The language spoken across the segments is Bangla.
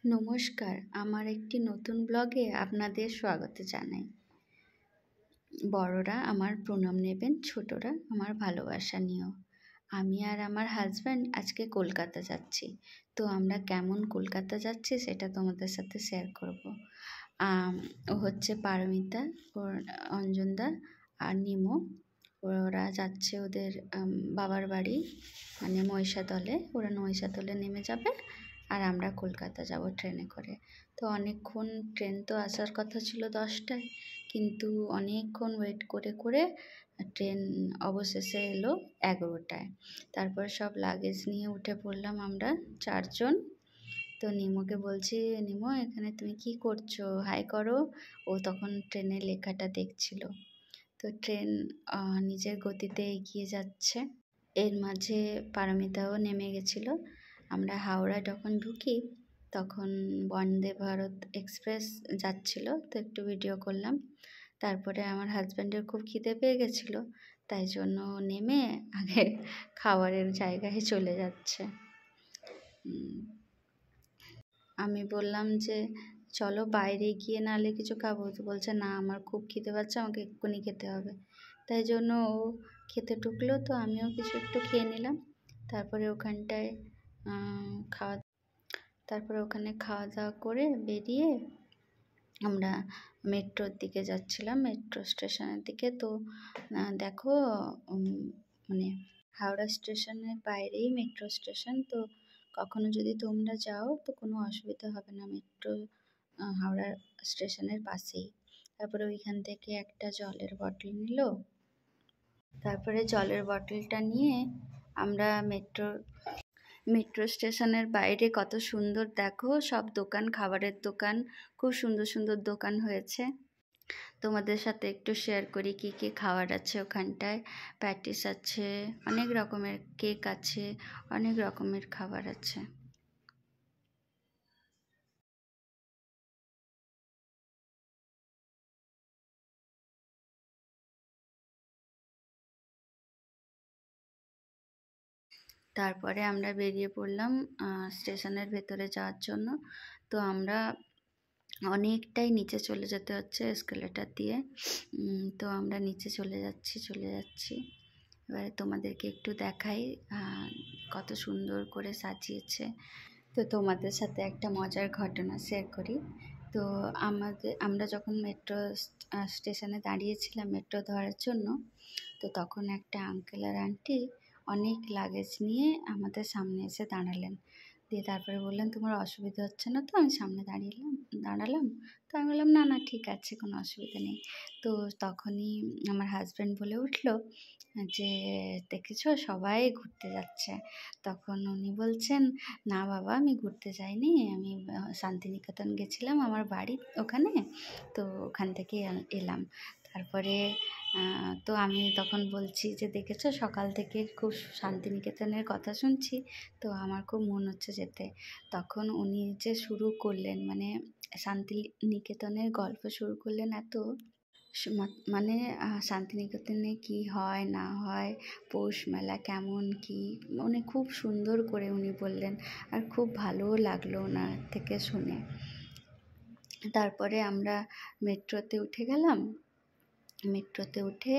নমস্কার, আমার একটি নতুন ব্লগে আপনাদের স্বাগত জানাই। বড়রা আমার প্রণাম নেবেন, ছোটরা আমার ভালোবাসা নিও। আমি আর আমার হাজব্যান্ড আজকে কলকাতা যাচ্ছি। তো আমরা কেমন কলকাতা যাচ্ছি সেটা তোমাদের সাথে শেয়ার করব। ও হচ্ছে পারমিতা, ওর অঞ্জনদা আর নিমো। ওরা যাচ্ছে ওদের বাবার বাড়ি, মানে মহিষাদলে। ওরা মহিষাদলে নেমে যাবে আর আমরা কলকাতা যাব ট্রেনে করে। তো অনেকক্ষণ, ট্রেন তো আসার কথা ছিল 10টায়, কিন্তু অনেকক্ষণ ওয়েট করে করে ট্রেন অবশেষে এলো 11টায়। তারপর সব লাগেজ নিয়ে উঠে পড়লাম আমরা 4জন। তো নিমোকে বলছি, নিমো এখানে তুমি কি করছো, হাই করো। ও তখন ট্রেনের লেখাটা দেখছিল। তো ট্রেন নিজের গতিতে এগিয়ে যাচ্ছে। এর মাঝে পারমিতাও নেমে গেছিলো। আমরা হাওড়া যখন ঢুকি তখন বন্দে ভারত এক্সপ্রেস যাচ্ছিল, তো একটু ভিডিও করলাম। তারপরে আমার হাজব্যান্ডের খুব খিদে পেয়ে গেছিলো, তাই জন্য নেমে আগে খাবারের জায়গায় চলে যাচ্ছে। আমি বললাম যে চলো বাইরে গিয়ে নাহলে কিছু খাবো। তো বলছে না, আমার খুব খিদে পাচ্ছে, আমাকে এক্ষুনি খেতে হবে। তাই জন্য ও খেতে ঢুকলো, তো আমিও কিছু একটু খেয়ে নিলাম। তারপরে ওখানটায় ওখানে খাওয়া দাওয়া করে বেরিয়ে আমরা মেট্রোর দিকে যাচ্ছিলাম, মেট্রো স্টেশনের দিকে। তো দেখো, মানে হাওড়া স্টেশনের বাইরেই মেট্রো স্টেশন। তো কখনো যদি তোমরা যাও তো কোনো অসুবিধা হবে না, মেট্রো হাওড়া স্টেশনের পাশেই। তারপরে ওইখান থেকে একটা জলের বটল নিল। তারপরে জলের বটলটা নিয়ে আমরা মেট্রো স্টেশনের বাইরে কত সুন্দর দেখো সব দোকান, খাবারের দোকান, খুব সুন্দর সুন্দর দোকান হয়েছে। তোমাদের সাথে একটু শেয়ার করি কী কী খাবার আছে ওখানটায়। প্যাটিস আছে, অনেক রকমের কেক আছে, অনেক রকমের খাবার আছে। তারপরে আমরা বেরিয়ে পড়লাম স্টেশনের ভেতরে যাওয়ার জন্য। তো আমরা অনেকটাই নিচে চলে যেতে হচ্ছে এসকেলেটার দিয়ে। তো আমরা নিচে চলে যাচ্ছি। এবারে তোমাদেরকে একটু দেখাই কত সুন্দর করে সাজিয়েছে। তো তোমাদের সাথে একটা মজার ঘটনা শেয়ার করি। তো আমরা যখন মেট্রো স্টেশনে দাঁড়িয়েছিলাম মেট্রো ধরার জন্য, তো তখন একটা আঙ্কেল আর আন্টি অনেক লাগেজ নিয়ে আমাদের সামনে এসে দাঁড়ালেন। দিয়ে তারপরে বললেন, তোমার অসুবিধা হচ্ছে না তো? আমি সামনে দাঁড়ালাম। তো আমি বললাম, না না ঠিক আছে, কোনো অসুবিধা নেই। তো তখনই আমার হাজব্যান্ড বলে উঠলো যে দেখেছো সবাই ঘুরতে যাচ্ছে। তখন উনি বলছেন, না বাবা, আমি ঘুরতে যাইনি, আমি শান্তিনিকেতন গেছিলাম, আমার বাড়ি ওখানে, তো ওখান থেকে এলাম। তারপরে তো আমি তখন বলছি যে দেখেছো সকাল থেকে খুব শান্তিনিকেতনের কথা শুনছি, তো আমার খুব মন হচ্ছে যেতে। তখন উনি যে শুরু করলেন, মানে শান্তিনিকেতনের গল্প শুরু করলেন এত, মানে শান্তিনিকেতনে কি হয় না হয়, পৌষ মেলা কেমন কি, মানে খুব সুন্দর করে উনি বললেন, আর খুব ভালোও লাগলো ওনার থেকে শুনে। তারপরে আমরা মেট্রোতে উঠে গেলাম। মেট্রোতে উঠে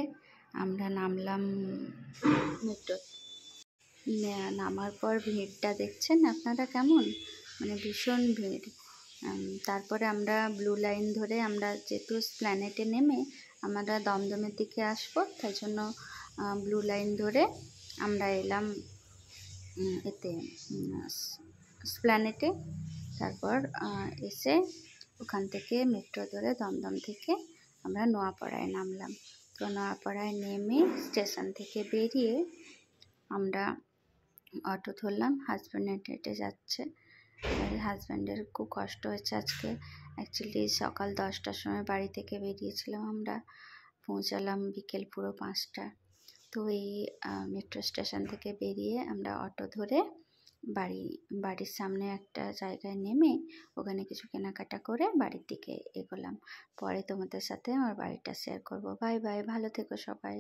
আমরা নামলাম। মেট্রো নামার পর ভিড়টা দেখছেন আপনারা কেমন, মানে ভীষণ ভিড়। তারপরে আমরা ব্লু লাইন ধরে, আমরা যেহেতু এসপ্ল্যানেডে নেমে আমরা দমদমের দিকে আসবো, তাই জন্য ব্লু লাইন ধরে আমরা এলাম এতে এসপ্ল্যানেডে। তারপর এসে ওখান থেকে মেট্রো ধরে দমদম থেকে আমরা নোয়াপাড়ায় নামলাম। তো নোয়াপাড়ায় নেমে স্টেশন থেকে বেরিয়ে আমরা অটো ধরলাম। হাজব্যান্ড হেঁটে হেঁটে যাচ্ছে। হাজব্যান্ডের খুব কষ্ট হয়েছে আজকে। অ্যাকচুয়ালি সকাল 10টার সময় বাড়ি থেকে বেরিয়েছিলাম আমরা, পৌঁছালাম বিকেল পুরো 5টা। তো এই মেট্রো স্টেশন থেকে বেরিয়ে আমরা অটো ধরে বাড়ির সামনে একটা জায়গায় নেমে ওখানে কিছু কেনাকাটা করে বাড়ির দিকে এগোলাম। পরে তোমাদের সাথে আমার বাড়িটা শেয়ার করব। বাই বাই, ভালো থেকো সবাই।